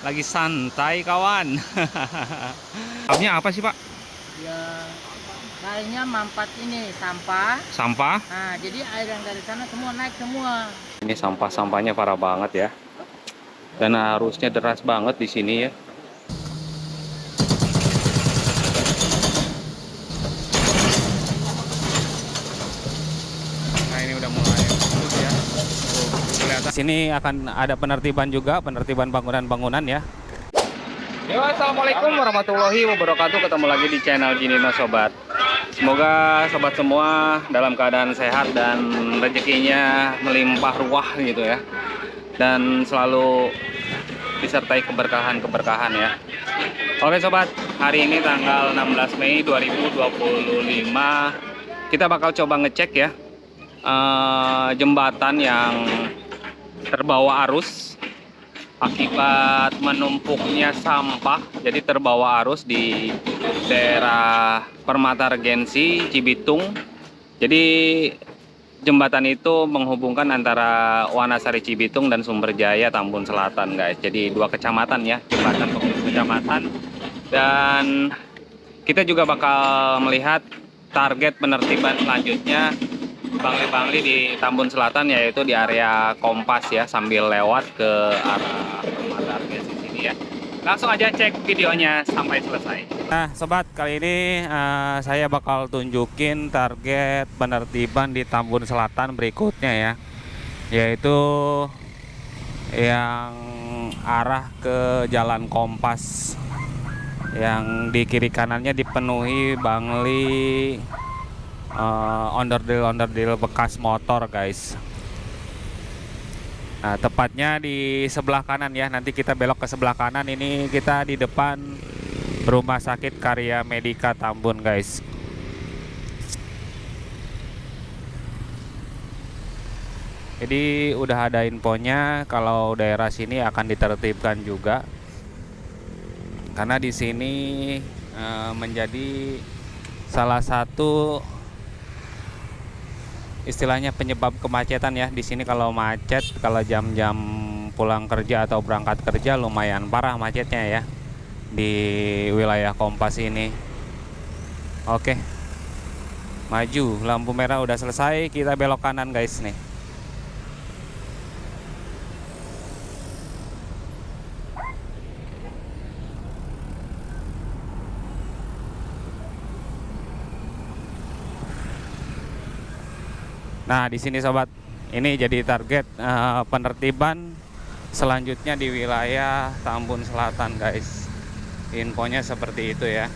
Lagi santai kawan. Habnya apa sih Pak? Ya, kayaknya mampat ini sampah. Sampah? Nah, jadi air yang dari sana semua naik semua. Ini sampah-sampahnya parah banget ya. Dan arusnya deras banget di sini ya. Nah ini udah mulai bagus ya. Tuh, kelihatan. Sini akan ada penertiban juga, penertiban bangunan-bangunan ya. Yo, assalamualaikum warahmatullahi wabarakatuh. Ketemu lagi di channel Jinino Sobat. Semoga sobat semua dalam keadaan sehat dan rezekinya melimpah ruah gitu ya. Dan selalu disertai keberkahan-keberkahan ya. Oke sobat, hari ini tanggal 16 Mei 2025 kita bakal coba ngecek ya jembatan yang terbawa arus akibat menumpuknya sampah. Jadi terbawa arus di daerah Permata Regensi, Cibitung. Jadi jembatan itu menghubungkan antara Wanasari Cibitung dan Sumberjaya Tambun Selatan guys. Jadi dua kecamatan ya, jembatan penghubung kecamatan. Dan kita juga bakal melihat target penertiban selanjutnya bangli-bangli di Tambun Selatan, yaitu di area Kompas ya, sambil lewat ke arah Permata Regensi sini ya. Langsung aja cek videonya sampai selesai. Nah sobat, kali ini saya bakal tunjukin target penertiban di Tambun Selatan berikutnya ya, yaitu yang arah ke Jalan Kompas, yang di kiri kanannya dipenuhi bangli onderdil-onderdil bekas motor guys. Nah tepatnya di sebelah kanan ya, nanti kita belok ke sebelah kanan. Ini kita di depan Rumah Sakit Karya Medika Tambun guys. Jadi udah ada infonya kalau daerah sini akan ditertibkan juga, karena di sini menjadi salah satu istilahnya penyebab kemacetan ya. Di sini kalau macet, kalau jam-jam pulang kerja atau berangkat kerja lumayan parah macetnya ya di wilayah Kompas ini. Oke, maju, lampu merah udah selesai, kita belok kanan guys nih. Nah di sini sobat, ini jadi target penertiban selanjutnya di wilayah Tambun Selatan guys. Infonya seperti itu ya.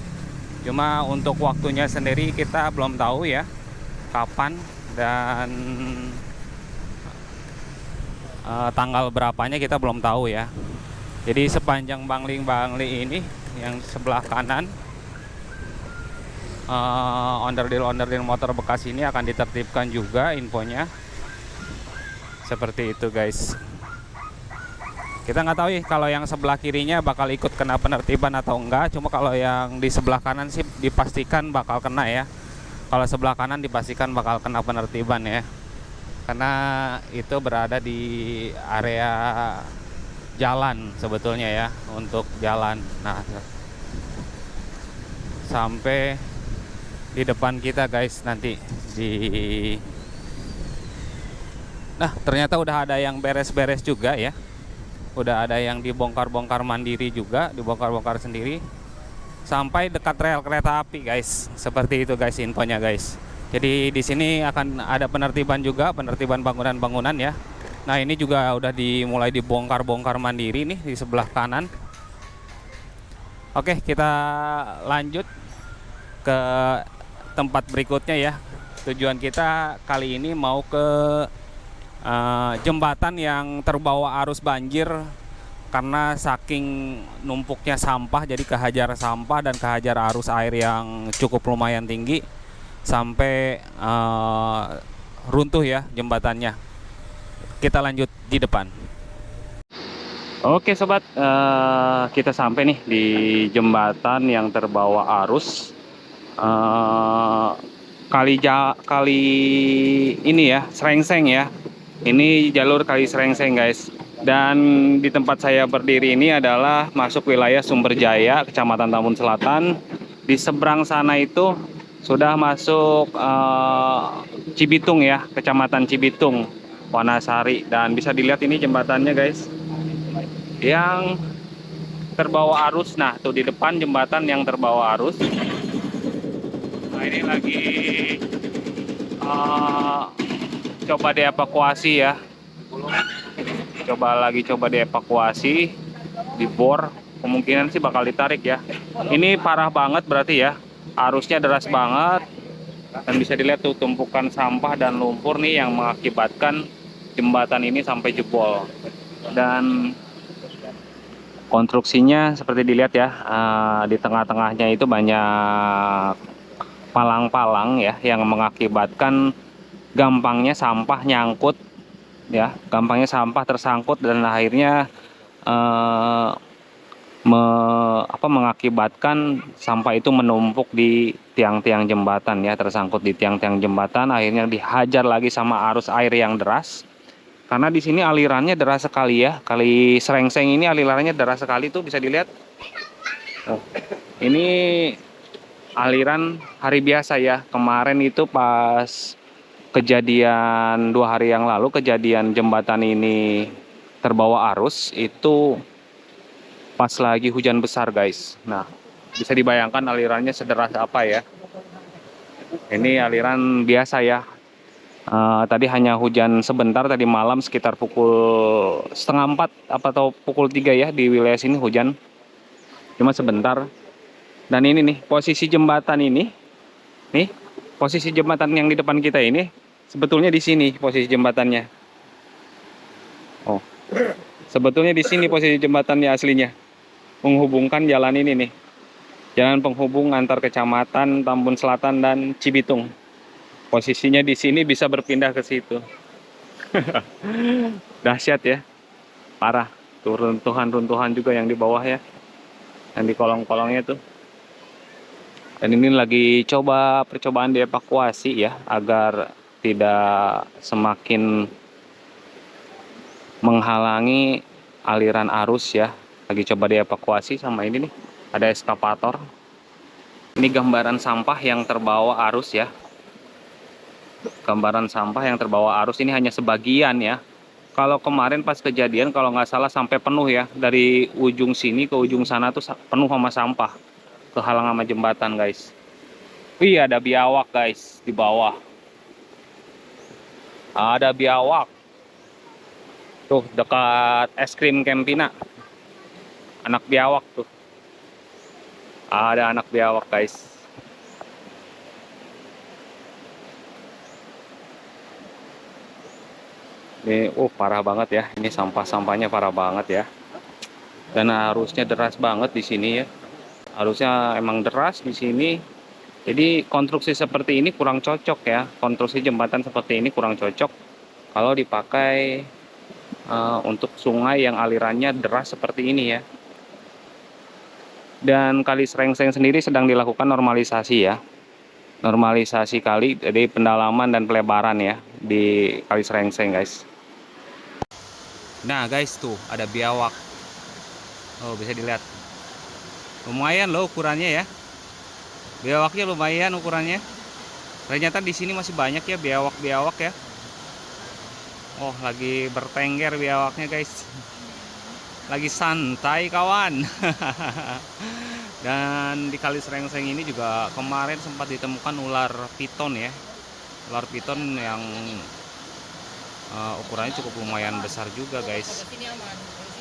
Cuma untuk waktunya sendiri kita belum tahu ya kapan dan tanggal berapanya kita belum tahu ya. Jadi sepanjang bangli-bangli ini yang sebelah kanan, onderdil-onderdil motor bekas ini akan ditertibkan juga, infonya seperti itu guys. Kita nggak tahu ya kalau yang sebelah kirinya bakal ikut kena penertiban atau enggak. Cuma kalau yang di sebelah kanan sih dipastikan bakal kena ya. Kalau sebelah kanan dipastikan bakal kena penertiban ya, karena itu berada di area jalan sebetulnya ya, untuk jalan. Nah sampai di depan kita guys nanti di. Nah ternyata udah ada yang beres-beres juga ya, udah ada yang dibongkar-bongkar mandiri juga, dibongkar-bongkar sendiri sampai dekat rel kereta api guys. Seperti itu guys infonya guys. Jadi di sini akan ada penertiban juga, penertiban bangunan-bangunan ya. Nah ini juga udah dimulai dibongkar-bongkar mandiri nih di sebelah kanan. Oke, kita lanjut ke tempat berikutnya ya. Tujuan kita kali ini mau ke jembatan yang terbawa arus banjir karena saking numpuknya sampah. Jadi kehajar sampah dan kehajar arus air yang cukup lumayan tinggi sampai runtuh ya jembatannya. Kita lanjut di depan. Oke sobat, kita sampai nih di jembatan yang terbawa arus. Kali ini ya, Srengseng ya. Ini jalur Kali Srengseng guys. Dan di tempat saya berdiri ini adalah masuk wilayah Sumberjaya, Kecamatan Tambun Selatan. Di seberang sana itu sudah masuk Cibitung ya, Kecamatan Cibitung, Wanasari. Dan bisa dilihat ini jembatannya guys, yang terbawa arus. Nah tuh di depan jembatan yang terbawa arus. Nah ini lagi coba dievakuasi ya. Coba dievakuasi, dibor, kemungkinan sih bakal ditarik ya. Ini parah banget berarti ya, arusnya deras banget, dan bisa dilihat tuh tumpukan sampah dan lumpur nih yang mengakibatkan jembatan ini sampai jebol. Dan konstruksinya seperti dilihat ya, di tengah-tengahnya itu banyak palang-palang ya yang mengakibatkan gampangnya sampah nyangkut ya, gampangnya sampah tersangkut dan akhirnya mengakibatkan sampah itu menumpuk di tiang-tiang jembatan ya, tersangkut di tiang-tiang jembatan, akhirnya dihajar lagi sama arus air yang deras. Karena di sini alirannya deras sekali ya, Kali Serengseng ini alirannya deras sekali tuh bisa dilihat. Ini aliran hari biasa ya, kemarin itu pas kejadian 2 hari yang lalu, kejadian jembatan ini terbawa arus itu pas lagi hujan besar guys. Nah bisa dibayangkan alirannya sederas apa ya. Ini aliran biasa ya. Tadi hanya hujan sebentar, tadi malam sekitar pukul 3:30 atau pukul 3 ya, di wilayah sini hujan cuma sebentar. Dan ini nih posisi jembatan ini, nih posisi jembatan yang di depan kita ini sebetulnya di sini posisi jembatannya. Oh, sebetulnya di sini posisi jembatannya aslinya, menghubungkan jalan ini nih, jalan penghubung antar kecamatan Tambun Selatan dan Cibitung. Posisinya di sini, bisa berpindah ke situ. Dahsyat ya, parah. Tuh runtuhan-runtuhan juga yang di bawah ya, yang di kolong-kolongnya tuh. Dan ini lagi percobaan dievakuasi ya, agar tidak semakin menghalangi aliran arus ya. Lagi coba dievakuasi sama ini nih, ada eskavator. Ini gambaran sampah yang terbawa arus ya. Gambaran sampah yang terbawa arus ini hanya sebagian ya. Kalau kemarin pas kejadian kalau nggak salah sampai penuh ya, dari ujung sini ke ujung sana tuh penuh sama sampah, kehalang sama jembatan guys. Wih, ada biawak guys di bawah. Ada biawak. Tuh dekat es krim Campina. Anak biawak tuh. Ada anak biawak guys. Ini parah banget ya. Ini sampah-sampahnya parah banget ya. Dan arusnya deras banget di sini ya. Arusnya emang deras di sini. Jadi konstruksi seperti ini kurang cocok ya. Konstruksi jembatan seperti ini kurang cocok kalau dipakai untuk sungai yang alirannya deras seperti ini ya. Dan Kali Serengseng sendiri sedang dilakukan normalisasi ya. Normalisasi kali, jadi pendalaman dan pelebaran ya di Kali Serengseng guys. Nah guys, tuh ada biawak. Oh, bisa dilihat. Lumayan loh ukurannya ya. Biawaknya lumayan ukurannya. Ternyata di sini masih banyak ya biawak-biawak ya. Oh, lagi bertengger biawaknya guys. Lagi santai kawan. Dan di Kali Serengseng ini juga kemarin sempat ditemukan ular piton ya. Ular piton yang ukurannya cukup lumayan besar juga guys.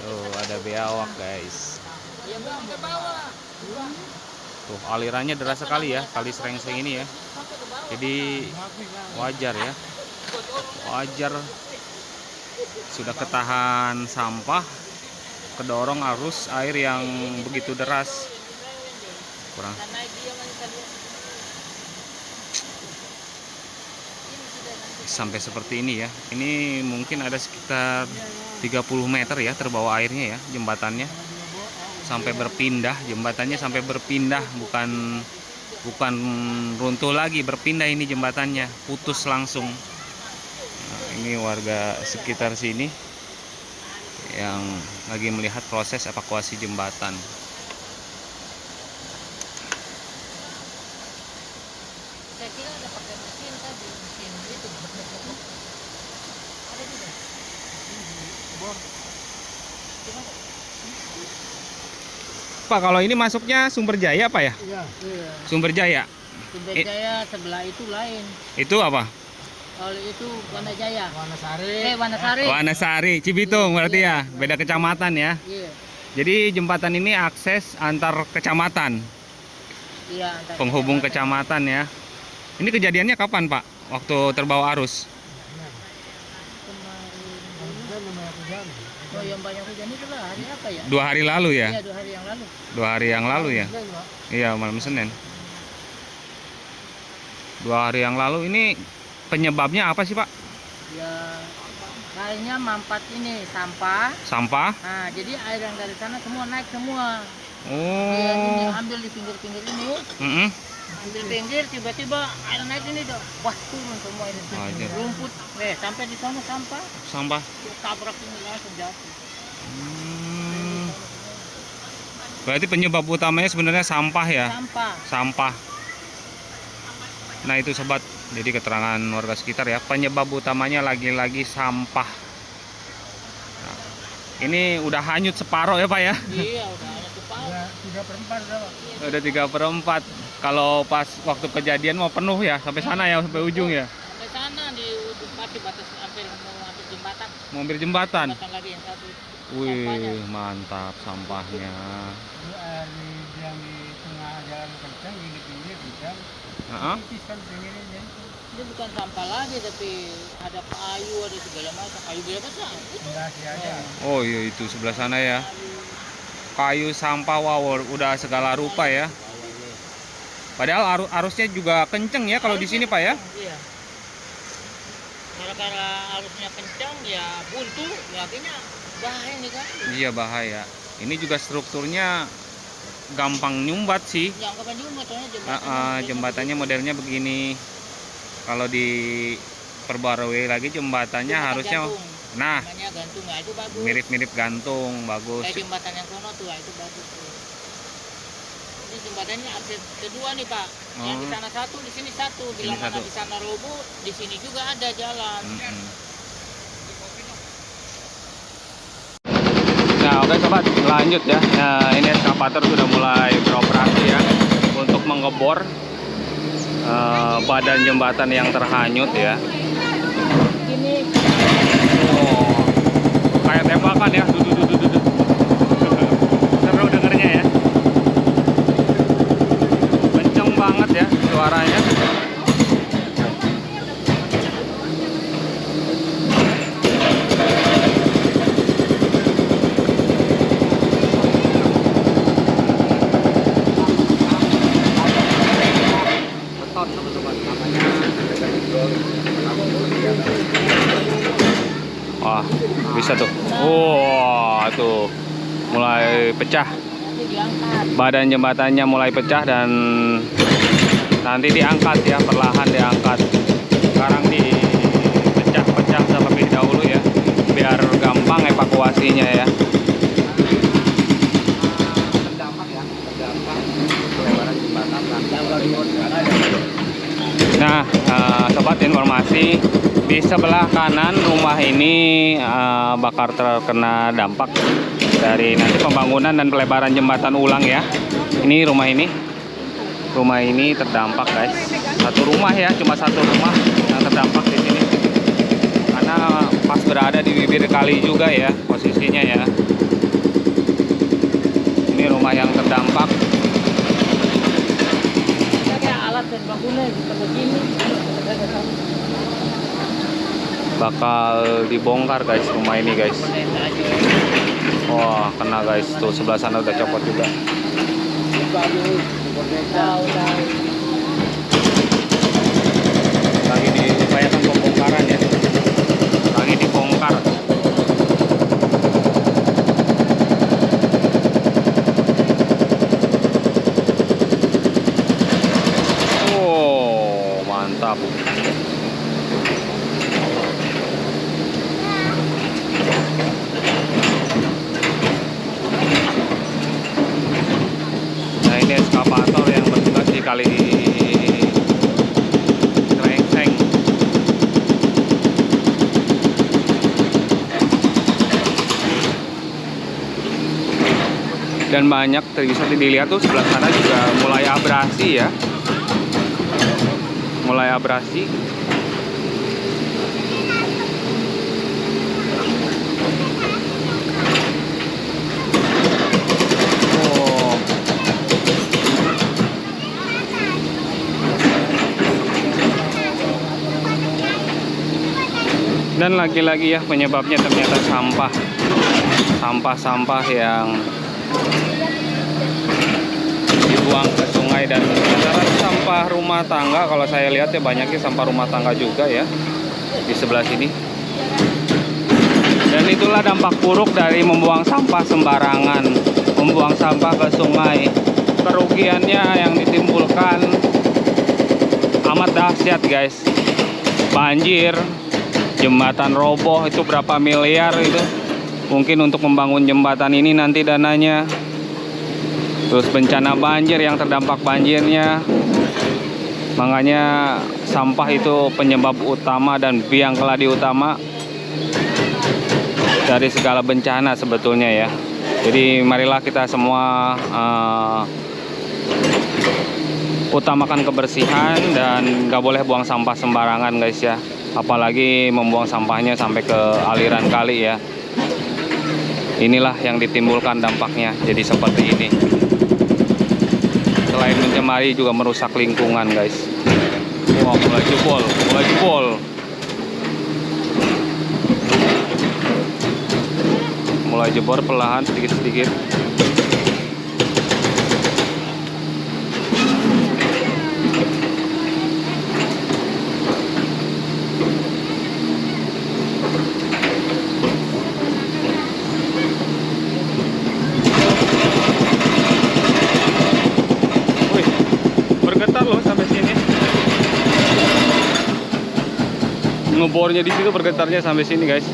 Tuh ada biawak guys. Tuh alirannya deras sekali ya Kali Serengseng ini ya. Jadi wajar ya. Wajar sudah ketahan sampah, kedorong arus air yang begitu deras. Kurang. Sampai seperti ini ya. Ini mungkin ada sekitar 30 meter ya terbawa airnya ya jembatannya. Sampai berpindah, jembatannya sampai berpindah, bukan runtuh lagi, berpindah ini jembatannya, putus langsung. Nah, ini warga sekitar sini yang lagi melihat proses evakuasi jembatan. Saya kira ada pakai mesin tadi, mesin itu. Ada juga. Bor. Gimana? Pak, kalau ini masuknya Sumber Jaya apa ya? Iya. Sumber Jaya. Sumber Jaya sebelah itu lain. Itu apa? Kalau itu Wanajaya. Wanasari. Wanasari. Wanasari, Cibitung berarti ya. Beda kecamatan ya. Iya. Jadi jembatan ini akses antar kecamatan. Iya. Antar Penghubung kecamatan ya. Ini kejadiannya kapan, Pak? Waktu terbawa arus? Kemarin. Oh, yang banyak hujan itu lah hari apa ya? 2 hari lalu ya? Iya, 2 hari yang lalu. 2 hari yang lalu ya? Iya, malam Senin. 2 hari yang lalu. Ini penyebabnya apa sih, Pak? Ya, kayaknya mampet ini sampah. Sampah? Nah, jadi air yang dari sana semua naik semua. Oh. Dia ini ambil di pinggir-pinggir ini. Mm-mm. Ambil pinggir, tiba-tiba air naik ini dong. Wah, turun semua ini. Wajar. Rumput. Sampai di sana sampah. Sampah. Tabrak ini langsung jatuh. Berarti penyebab utamanya sebenarnya sampah ya? Sampah. Sampah. Nah, itu sobat. Jadi keterangan warga sekitar ya, penyebab utamanya lagi-lagi sampah. Nah, ini udah hanyut separoh ya, Pak ya? Iya, udah ada separuh. 3/4 udah, Pak. Udah 3/4. Kalau pas waktu kejadian mau penuh ya, sampai sana ya, sampai ujung ya. Sampai sana di ujung pasti batas hampir jembatan. Mau hampir jembatan. Jembatan lagi yang satu. Wih, mantap sampahnya. Air yang di tengah jalan kencang, di pinggir kencang. Heeh. Ini bukan sampah lagi, tapi ada kayu, ada segala macam. Kayu berapa sih? Enggak sih ada. Oh iya, itu sebelah sana ya. Kayu, sampah, wow, udah segala rupa ya. Padahal arusnya juga kenceng ya kalau di sini, Pak ya. Iya. Gara-gara arusnya kencang ya buntu, akhirnya bahaya nih kan. Iya, bahaya. Ini juga strukturnya gampang nyumbat sih. Yang kapan juga motornya Jembatannya modelnya begini. Kalau diperbarui lagi jembatannya harusnya gantung. nah, Namanya gantung, nah, itu bagus. mirip-mirip gantung, bagus. Kayak jembatan yang sono tuh, itu bagus tuh. Ini jembatannya update kedua nih, Pak. Yang di sana satu, di sini satu. Bila Sini mana satu. di sana roboh, di sini juga ada jalan. Nah, oke sobat, lanjut ya. Nah, ini eskavator sudah mulai beroperasi ya untuk mengebor badan jembatan yang terhanyut ya. Ini Oh, kayak tembakan ya. Seru dengernya ya. Kenceng banget ya suaranya. Wah, bisa tuh. Wah, tuh mulai pecah. diangkat. Badan jembatannya mulai pecah dan nanti diangkat ya, perlahan diangkat. Sekarang dipecah-pecah terlebih dahulu ya, biar gampang evakuasinya ya. Nah, sobat, informasi di sebelah kanan rumah ini bakal terkena dampak dari nanti pembangunan dan pelebaran jembatan ulang ya. Ini rumah ini terdampak guys. Satu rumah ya, cuma satu rumah yang terdampak di sini. Karena pas berada di bibir kali juga ya posisinya ya. Ini rumah yang terdampak. Alat dan bangunan begini. Bakal dibongkar guys rumah ini guys. Wah, kena guys, tuh sebelah sana udah copot juga. Lagi diupayakan pembongkaran ya. Lagi dibongkar. Oh, mantap. kali Krengseng. Dan banyak bisa dilihat tuh sebelah sana juga mulai abrasi ya. Mulai abrasi. Oh. Dan lagi-lagi ya penyebabnya ternyata sampah. Sampah-sampah yang dibuang ke sungai, dan rata-rata sampah rumah tangga. Kalau saya lihat ya banyaknya sampah rumah tangga juga ya di sebelah sini. Dan itulah dampak buruk dari membuang sampah sembarangan, membuang sampah ke sungai. Kerugiannya yang ditimbulkan amat dahsyat guys. Banjir, jembatan roboh, itu berapa miliar itu. Mungkin untuk membangun jembatan ini nanti dananya. Terus bencana banjir yang terdampak banjirnya. Makanya sampah itu penyebab utama dan biang keladi utama dari segala bencana sebetulnya ya. Jadi marilah kita semua utamakan kebersihan dan gak boleh buang sampah sembarangan guys ya. Apalagi membuang sampahnya sampai ke aliran kali ya. Inilah yang ditimbulkan dampaknya jadi seperti ini. Selain mencemari juga merusak lingkungan guys. Wah, mulai jebol, mulai jebol. Mulai jebol perlahan sedikit-sedikit. Loh sampai sini, ngebornya di situ bergetarnya sampai sini guys.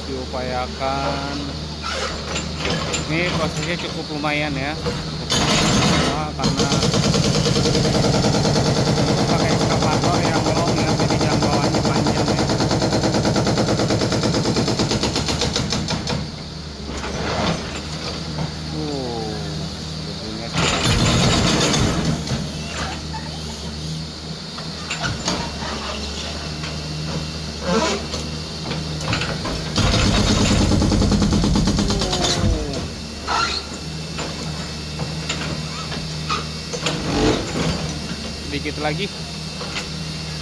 Diupayakan. Ini prosesnya cukup lumayan ya, karena pakai ekskavator yang long ya, jadi jangkauannya panjang ya.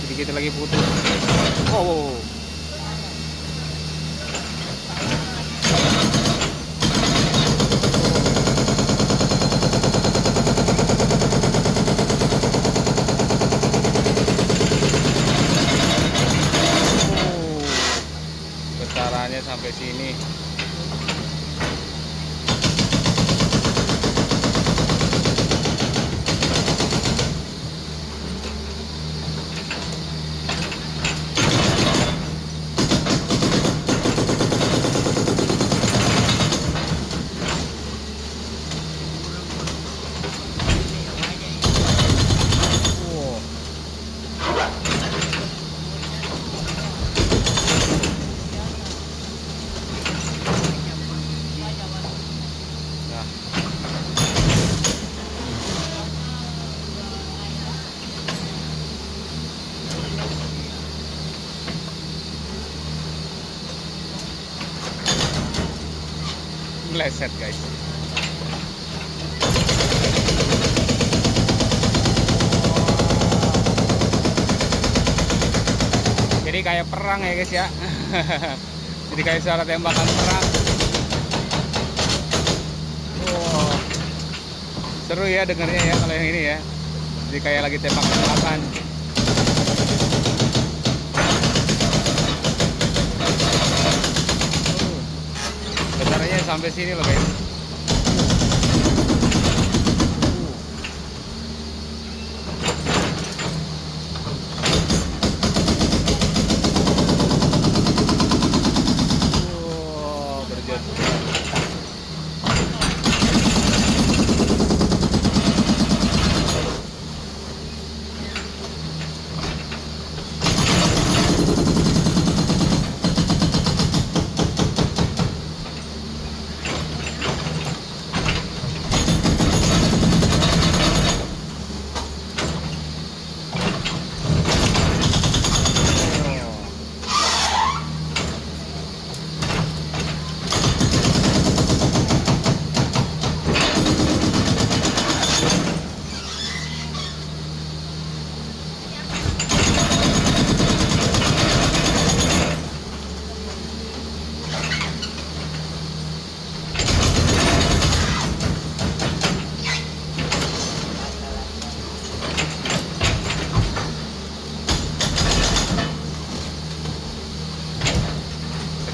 Sedikit lagi putus. Oh. Getarannya sampai sini. Meleset guys. Jadi kayak perang ya guys ya. Jadi kayak suara tembakan perang. Seru ya dengernya ya kalau yang ini ya. Jadi kayak lagi tembak-tembakan. Besarnya sampai sini loh guys.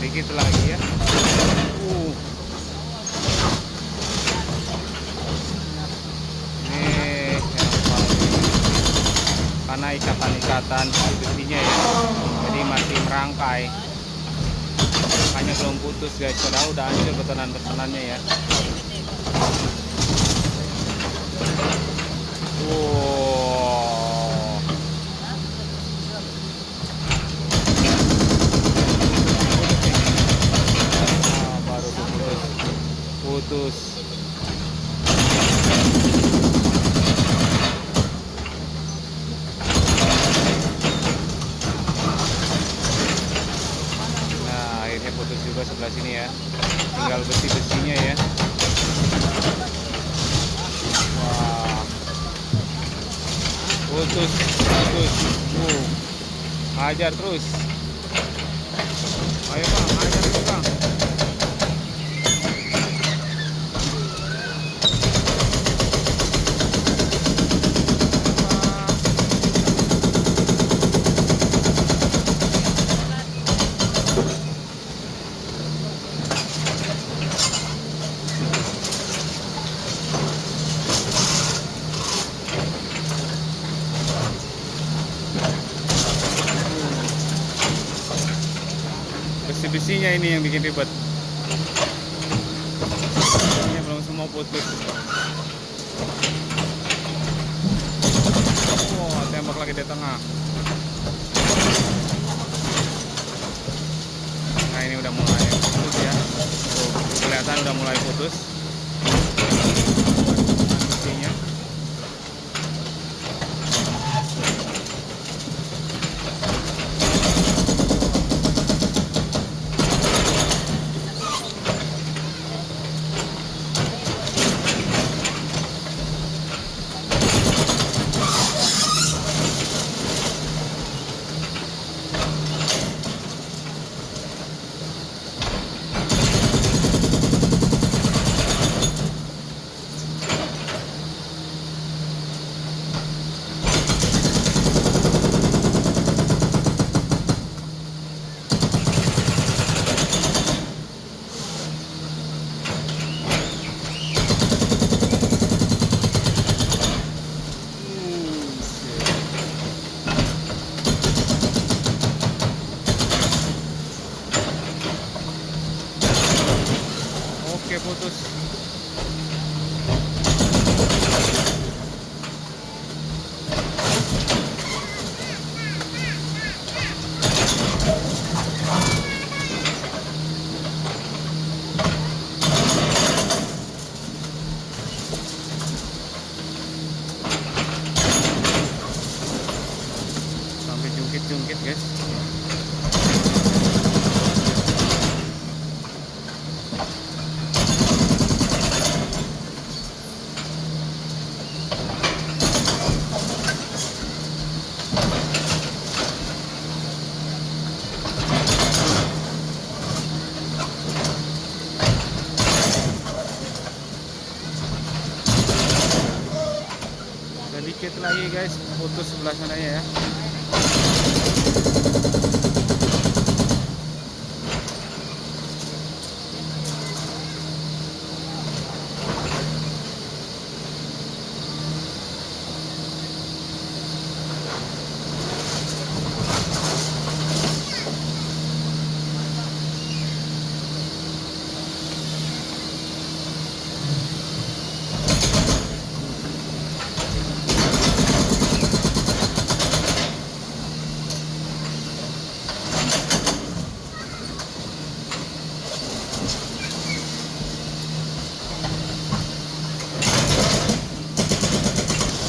Sedikit lagi ya. Ini yang paling, karena ikatan-ikatan besinya ya, jadi masih merangkai, hanya belum putus guys. Padahal udah hancur betonan-betonannya ya. Baru putus. Nah, akhirnya putus juga sebelah sini ya. Tinggal besi-besinya ya. Wah. Putus. Hajar terus. Ayo bang, hajar terus bang. Besi-besinya ini yang bikin ribet. Ini belum semua putus. Wow, tembak lagi di tengah. Nah, ini udah mulai putus ya. Tuh, kelihatan udah mulai putus. Besinya. Oke, putus. Sampai jungkit-jungkit guys. dikit lagi guys, putus sebelah sana ya.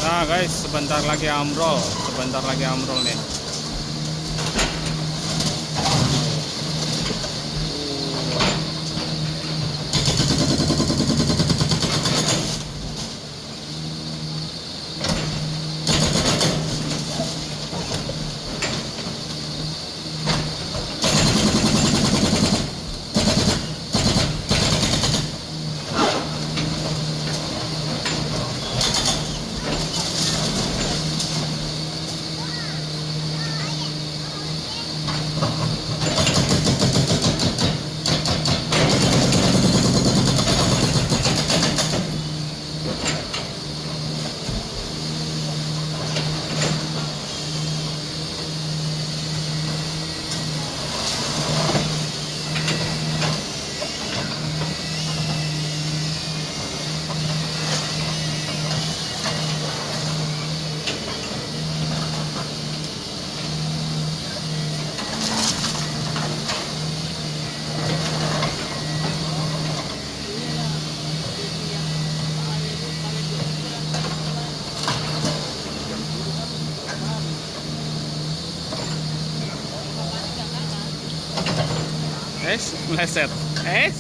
Nah guys, sebentar lagi ambrol nih.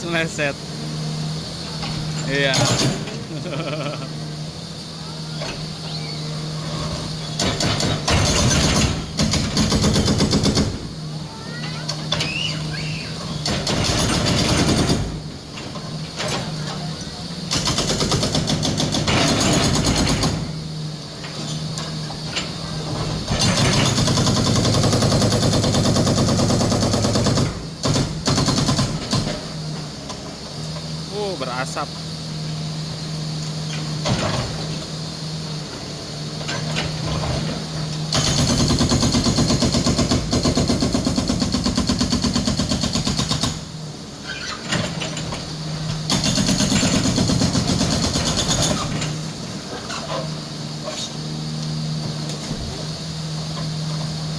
Meleset. Iya. Berasap.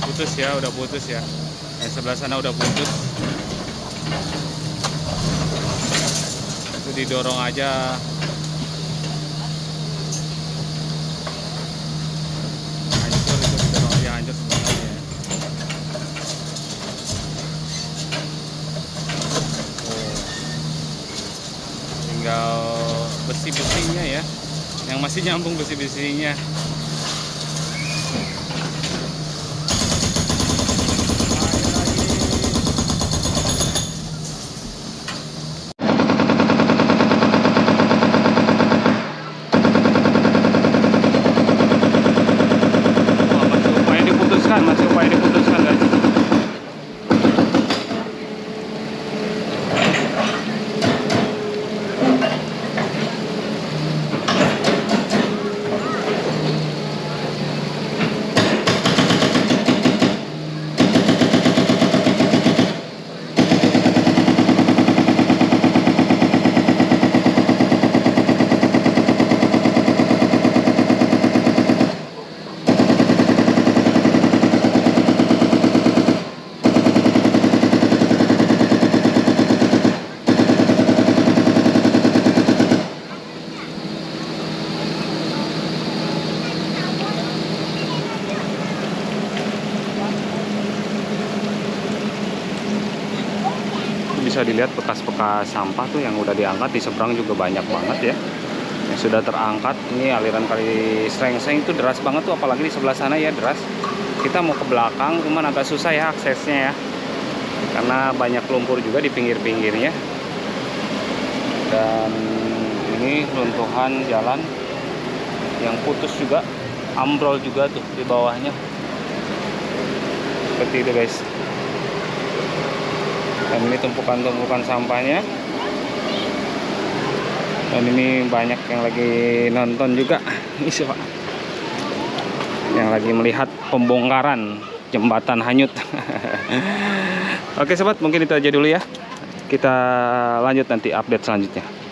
Putus ya, udah putus ya. Yang sebelah sana udah putus. Itu didorong aja. Hancur, itu didorong aja hancur semuanya. Tinggal besi-besinya ya, yang masih nyambung besi-besinya. Masih upaya diputuskan guys. Bisa dilihat bekas-bekas sampah tuh yang udah diangkat di seberang juga banyak banget ya, yang sudah terangkat. Ini aliran kali Srengseng itu deras banget tuh, apalagi di sebelah sana ya deras. Kita mau ke belakang cuman agak susah ya aksesnya ya, karena banyak lumpur juga di pinggir-pinggirnya. Dan ini runtuhan jalan yang putus juga ambrol juga tuh di bawahnya. Seperti itu guys. Dan ini tumpukan-tumpukan sampahnya. Dan ini banyak yang lagi nonton juga. Ini siapa? Yang lagi melihat pembongkaran jembatan hanyut. Oke sobat, mungkin itu aja dulu ya. Kita lanjut nanti update selanjutnya.